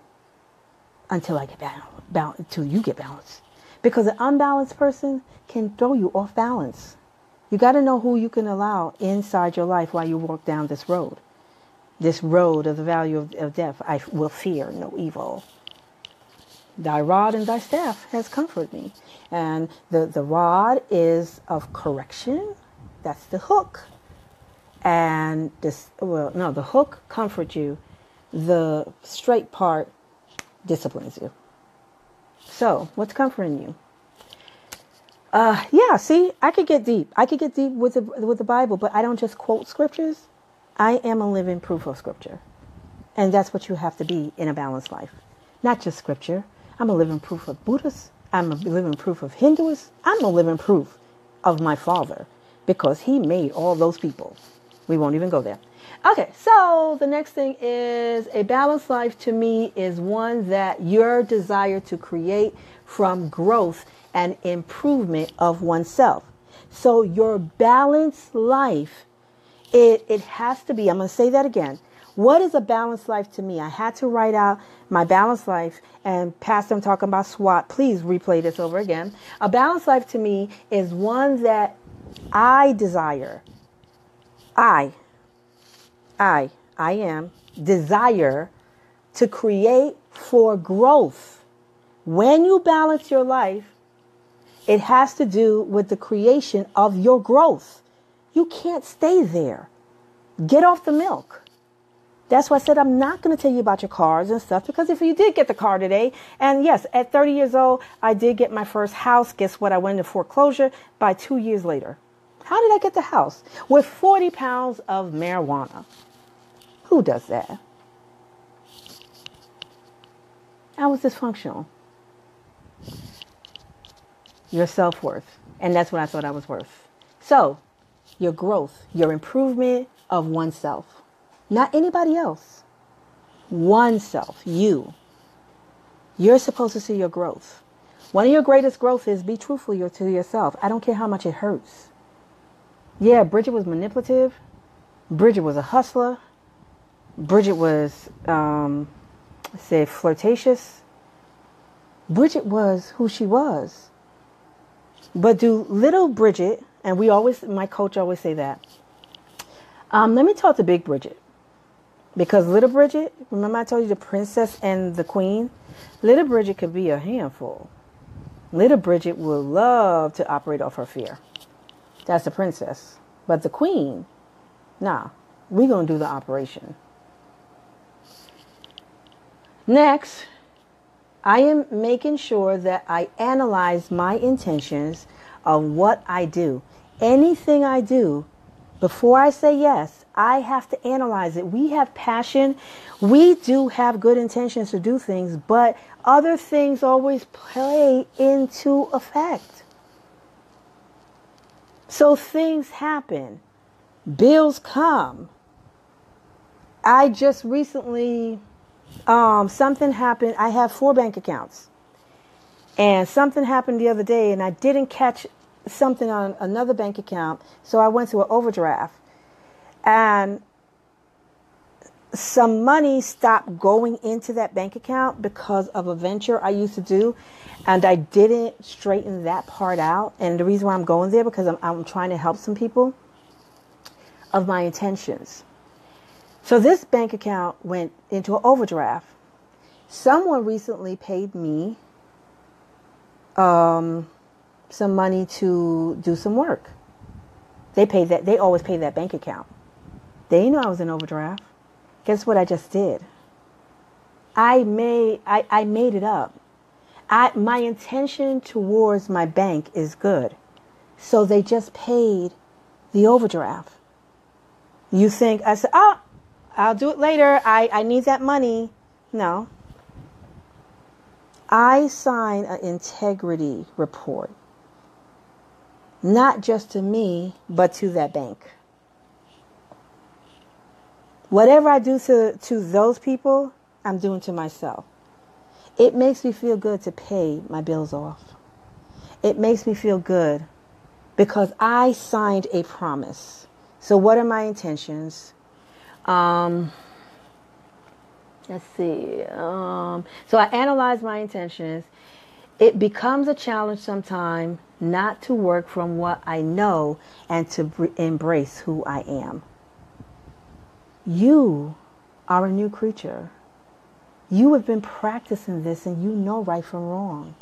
until I get balanced, until you get balanced. Because an unbalanced person can throw you off balance. You got to know who you can allow inside your life while you walk down this road. This road of the value of death. I will fear no evil. Thy rod and thy staff has comforted me. And the rod is of correction. That's the hook. And the hook comforts you. The straight part disciplines you. So, what's comforting you? See, I could get deep. I could get deep with the Bible, but I don't just quote scriptures. I am a living proof of scripture. And that's what you have to be in a balanced life. Not just scripture. I'm a living proof of Buddhists. I'm a living proof of Hindus. I'm a living proof of my Father, because he made all those people. We won't even go there. Okay, so the next thing is, a balanced life to me is one that your desire to create from growth and improvement of oneself. So your balanced life, it has to be, I'm going to say that again. What is a balanced life to me? I had to write out my balanced life, and Pastor, I'm talking about SWOT. Please replay this over again. A balanced life to me is one that I desire. I desire to create for growth. When you balance your life, it has to do with the creation of your growth. You can't stay there. Get off the milk. That's why I said I'm not going to tell you about your cars and stuff, because if you did get the car today, and yes, at 30 years old, I did get my first house. Guess what? I went into foreclosure by 2 years later. How did I get the house? With 40 pounds of marijuana. Who does that? I was dysfunctional. Your self-worth. And that's what I thought I was worth. So, your growth, your improvement of oneself. Not anybody else. Oneself. You. You're supposed to see your growth. One of your greatest growth is be truthful to yourself. I don't care how much it hurts. Yeah, Bridget was manipulative. Bridget was a hustler. Bridget was, flirtatious. Bridget was who she was. But do little Bridget, and my coach always say that. Let me talk to big Bridget. Because little Bridget, remember I told you the princess and the queen? Little Bridget could be a handful. Little Bridget will love to operate off her fear. That's the princess. But the queen, nah, we're going to do the operation. Next, I am making sure that I analyze my intentions of what I do. Anything I do, before I say yes, I have to analyze it. We have passion. We do have good intentions to do things, but other things always play into effect. So things happen. Bills come. I just recently, something happened. I have 4 bank accounts. And something happened the other day, and I didn't catch something on another bank account, so I went through an overdraft. And some money stopped going into that bank account because of a venture I used to do, and I didn't straighten that part out. And the reason why I'm going there, because I'm trying to help some people of my intentions. So this bank account went into an overdraft. Someone recently paid me some money to do some work. They always pay that bank account. They know I was in overdraft. Guess what I just did? I made it up. My intention towards my bank is good. So they just paid the overdraft. You think I said, oh, I'll do it later. I need that money. No. I sign an integrity report. Not just to me, but to that bank. Whatever I do to those people, I'm doing to myself. It makes me feel good to pay my bills off. It makes me feel good because I signed a promise. So what are my intentions? Let's see. So I analyze my intentions. It becomes a challenge sometimes not to work from what I know and to embrace who I am. You are a new creature. You have been practicing this and you know right from wrong.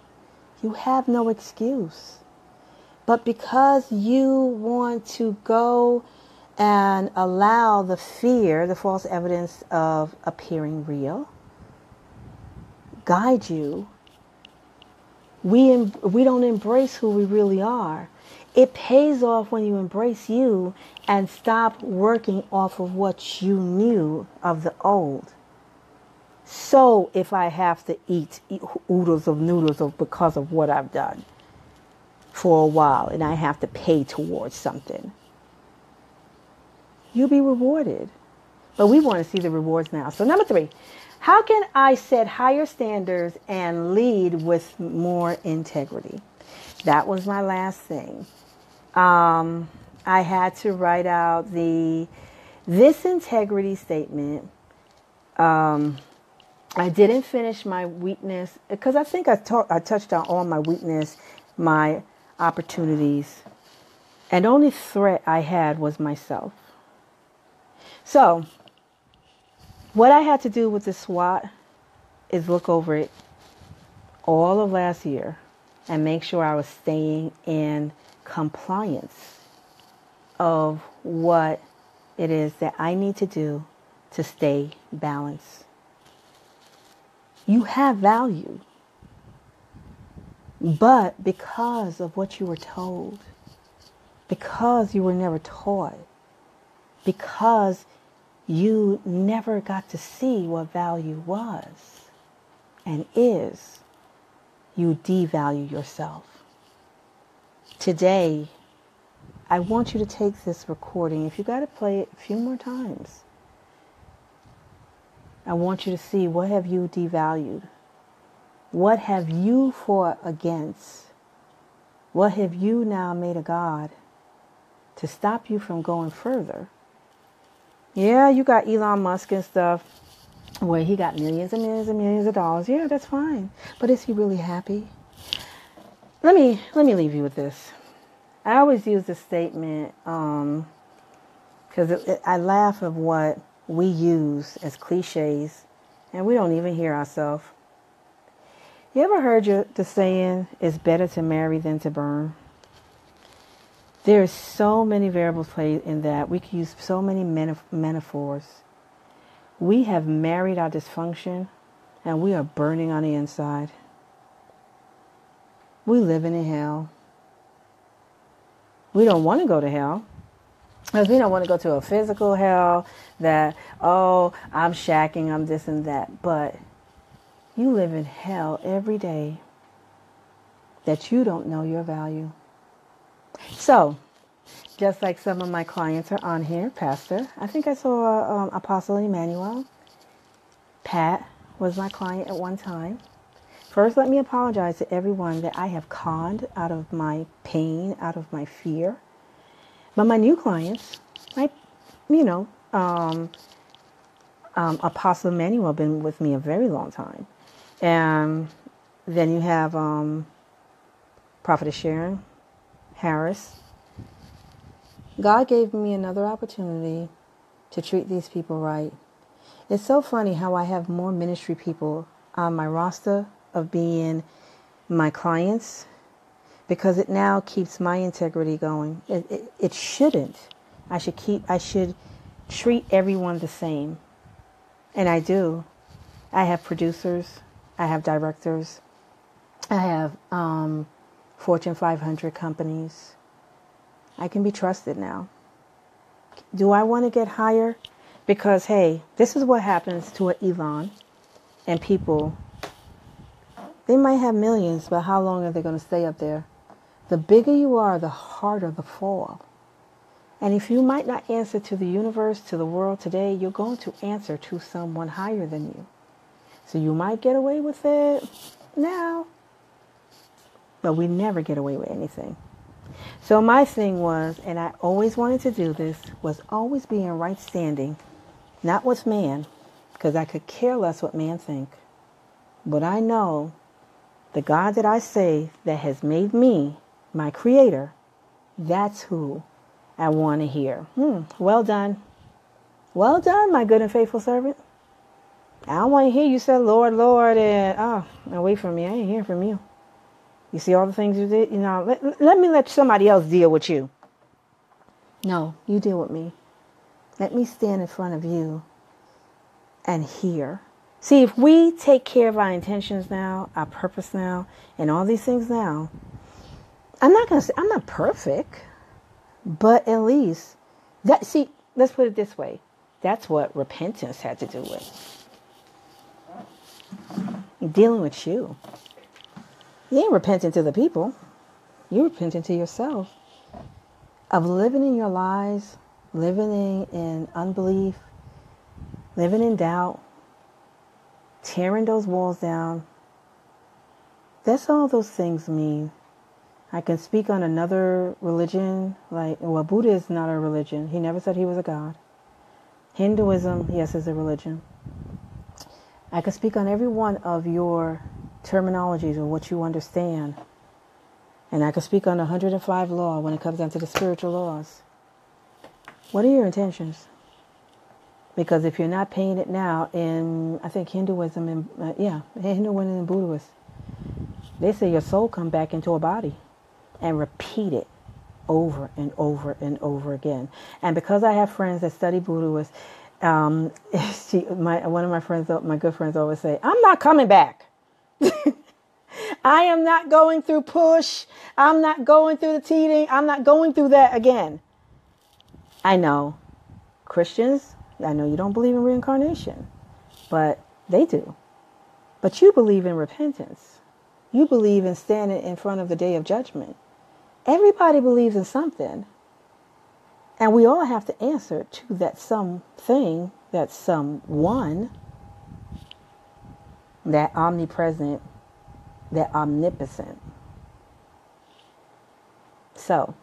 You have no excuse. But because you want to go and allow the fear, the false evidence of appearing real, guide you, we don't embrace who we really are. It pays off when you embrace you and stop working off of what you knew of the old. So if I have to eat oodles of noodles because of what I've done for a while and I have to pay towards something, you'll be rewarded. But we want to see the rewards now. So number 3, how can I set higher standards and lead with more integrity? That was my last thing. I had to write out this integrity statement. I didn't finish my weakness because I think I touched on all my weakness, my opportunities, and the only threat I had was myself. So what I had to do with the SWOT is look over it all of last year and make sure I was staying in compliance of what it is that I need to do to stay balanced. You have value. But because of what you were told, because you were never taught, because you never got to see what value was and is, you devalue yourself. Today, I want you to take this recording. If you got to play it a few more times, I want you to see, what have you devalued? What have you fought against? What have you now made a God to stop you from going further? Yeah, you got Elon Musk and stuff where he got millions and millions and millions of dollars. Yeah, that's fine. But is he really happy? Let me leave you with this. I always use this statement because I laugh at what we use as cliches, and we don't even hear ourselves. You ever heard the saying, it's better to marry than to burn? There's so many variables played in that. We can use so many metaphors. We have married our dysfunction, and we are burning on the inside. We living in hell. We don't want to go to hell. Because we don't want to go to a physical hell that, oh, I'm shacking, I'm this and that. But you live in hell every day that you don't know your value. So, just like some of my clients are on here, Pastor, I think I saw Apostle Emmanuel. Pat was my client at one time. First, let me apologize to everyone that I have conned out of my pain, out of my fear. But my new clients, Apostle Emmanuel been with me a very long time. And then you have Prophetess Sharon Harris. God gave me another opportunity to treat these people right. It's so funny how I have more ministry people on my roster of being my clients, because it now keeps my integrity going. It shouldn't. I should treat everyone the same. And I do. I have producers. I have directors. I have Fortune 500 companies. I can be trusted now. Do I want to get higher? Because, hey, this is what happens to an Elon and people. They might have millions, but how long are they going to stay up there? The bigger you are, the harder the fall. And if you might not answer to the universe, to the world today, you're going to answer to someone higher than you. So you might get away with it now, but we never get away with anything. So my thing was, and I always wanted to do this, was always be in right standing, not with man, because I could care less what man think. But I know the God that I say that has made me my creator, that's who I want to hear. Well done. Well done, my good and faithful servant. I don't want to hear you say, Lord, Lord, and away from me. I ain't hearing from you. You see all the things you did? Let me let somebody else deal with you. No, you deal with me. Let me stand in front of you and hear. See, if we take care of our intentions now, our purpose now, and all these things now, I'm not going to say, I'm not perfect, but at least, let's put it this way. That's what repentance had to do with. Dealing with you. You ain't repenting to the people. You're repenting to yourself of living in your lies, living in unbelief, living in doubt, tearing those walls down. That's all those things mean. I can speak on another religion, Buddha is not a religion. He never said he was a god. Hinduism, yes, is a religion. I can speak on every one of your terminologies or what you understand. And I can speak on 105 law when it comes down to the spiritual laws. What are your intentions? Because if you're not paying it now in, I think Hinduism and Hinduism and Buddhist, they say your soul come back into a body and repeat it over and over and over again. And because I have friends that study Buddhist, One of my friends, my good friends, always say, "I'm not coming back. I am not going through push. I'm not going through the teething. I'm not going through that again." I know Christians. I know you don't believe in reincarnation, but they do. But you believe in repentance. You believe in standing in front of the day of judgment. Everybody believes in something. And we all have to answer to that something, that someone, that omnipresent, that omnipotent. So,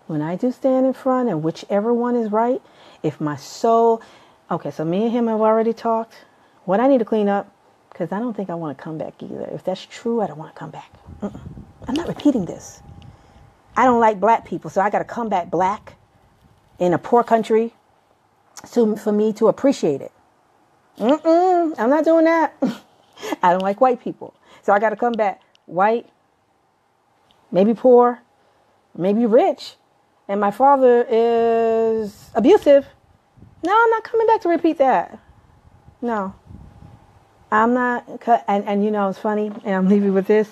when I do stand in front, and whichever one is right, if my soul... Okay, so me and him have already talked. What I need to clean up, because I don't think I want to come back either. If that's true, I don't want to come back. I'm not repeating this. I don't like black people, so I got to come back black in a poor country for me to appreciate it. I'm not doing that. I don't like white people, so I got to come back white, maybe poor, maybe rich, and my father is abusive. No, I'm not coming back to repeat that. No. I'm not, and you know, it's funny, and I'm leaving with this.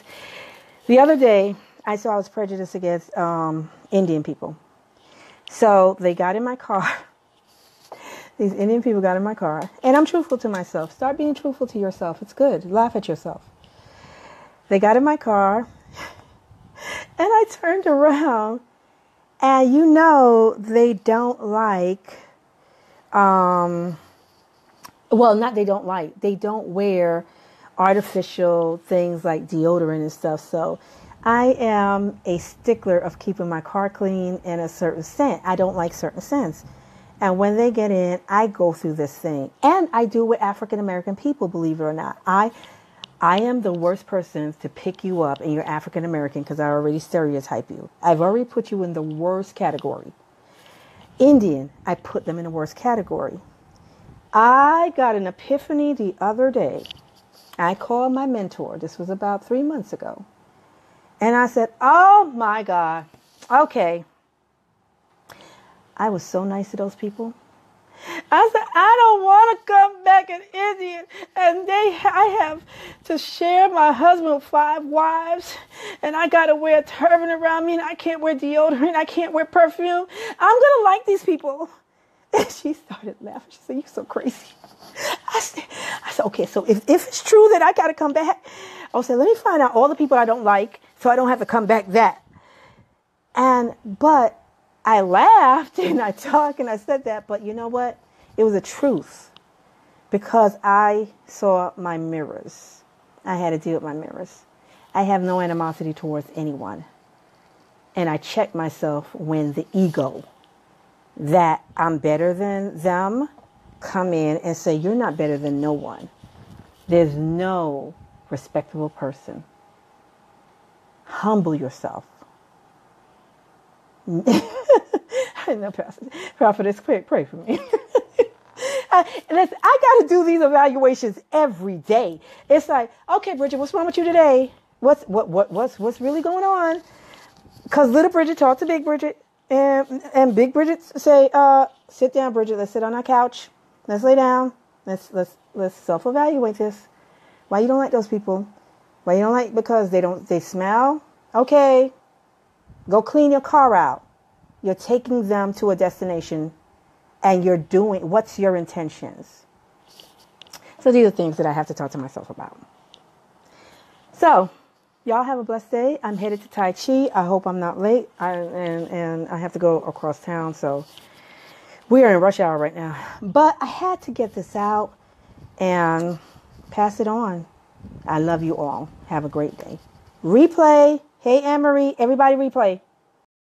The other day, I saw I was prejudiced against Indian people. So they got in my car. These Indian people got in my car, and I'm truthful to myself. Start being truthful to yourself. It's good. Laugh at yourself. They got in my car, and I turned around, and you know, they don't like, they don't wear artificial things like deodorant and stuff. So I am a stickler of keeping my car clean and a certain scent. I don't like certain scents. And when they get in, I go through this thing. And I do with African American people, believe it or not. I am the worst person to pick you up and you're African American because I already stereotype you. I've already put you in the worst category. Indian, I put them in the worst category. I got an epiphany the other day. I called my mentor. This was about 3 months ago. And I said, oh my God, okay. I was so nice to those people. I said, I don't want to come back an Indian. And I have to share my husband with 5 wives. And I got to wear a turban around me. And I can't wear deodorant. I can't wear perfume. I'm going to like these people. And she started laughing. She said, you're so crazy. I said, okay, so if it's true that I got to come back, I'll say, let me find out all the people I don't like so I don't have to come back that. But I laughed and I talked and I said that, but you know what? It was a truth because I saw my mirrors. I had to deal with my mirrors. I have no animosity towards anyone. And I checked myself when the ego that I'm better than them come in and say, you're not better than no one. There's no respectable person. Humble yourself. I know, Prophetess, pray for me. I got to do these evaluations every day. It's like, okay, Bridget, what's wrong with you today? What's really going on? Because little Bridget talked to Big Bridget, and Big Bridget say, sit down, Bridget. Let's sit on our couch. Let's lay down. Let's self-evaluate this. Why you don't like those people? Why you don't like? Because they smell. Okay, go clean your car out. You're taking them to a destination, and you're doing. What's your intentions? So these are things that I have to talk to myself about. So, y'all have a blessed day. I'm headed to Tai Chi. I hope I'm not late. And I have to go across town, so we are in rush hour right now. But I had to get this out and pass it on. I love you all. Have a great day. Replay. Hey, Anne-Marie. Everybody replay.